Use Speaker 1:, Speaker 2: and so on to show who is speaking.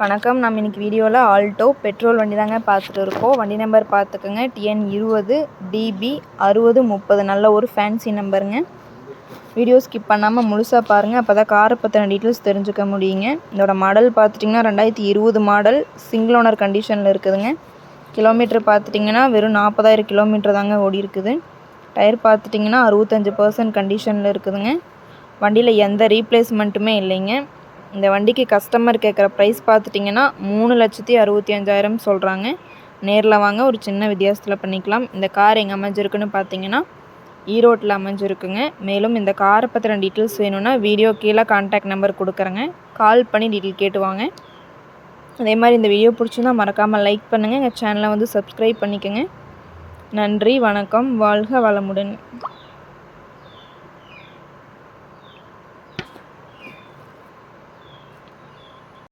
Speaker 1: வணக்கம். நம்ம இன்னைக்கு வீடியோவில் ஆல்டோ பெட்ரோல் வண்டி தாங்க பார்த்துட்டு இருக்கோம். வண்டி நம்பர் பார்த்துக்கோங்க, TN20 DB 6030. நல்ல ஒரு ஃபேன்சி நம்பருங்க. வீடியோ ஸ்கிப் பண்ணாமல் முழுசாக பாருங்கள், அப்போ தான் காரை பற்றின டீட்டெயில்ஸ் தெரிஞ்சுக்க முடியுங்க. இதோட மாடல் பார்த்துட்டிங்கன்னா 2020 மாடல், சிங்கிள் ஓனர் கண்டிஷனில் இருக்குதுங்க. கிலோமீட்டர் பார்த்துட்டிங்கன்னா வெறும் 40,000 கிலோமீட்டர் தாங்க ஓடி இருக்குது. டயர் பார்த்துட்டிங்கன்னா 65% கண்டிஷனில் இருக்குதுங்க. வண்டியில் எந்த ரீப்ளேஸ்மெண்ட்டுமே இல்லைங்க. இந்த வண்டிக்கு கஸ்டமர் கேட்குற ப்ரைஸ் பார்த்துட்டிங்கன்னா 3,65,000 சொல்கிறாங்க. நேரில் வாங்க, ஒரு சின்ன வித்தியாசத்தில் பண்ணிக்கலாம். இந்த கார் எங்கே அமைஞ்சிருக்குன்னு பார்த்தீங்கன்னா ஈரோட்டில் அமைஞ்சிருக்குங்க. மேலும் இந்த காரை பற்றின டீட்டெயில்ஸ் வேணும்னா வீடியோ கீழே கான்டாக்ட் நம்பர் கொடுக்குறேங்க, கால் பண்ணி டீட்டெயில் கேட்டு வாங்க. அதே மாதிரி இந்த வீடியோ பிடிச்சிருந்தா மறக்காமல் லைக் பண்ணுங்கள், எங்கள் சேனலை வந்து சப்ஸ்கிரைப் பண்ணிக்கோங்க. நன்றி, வணக்கம், வாழ்க வளமுடன்.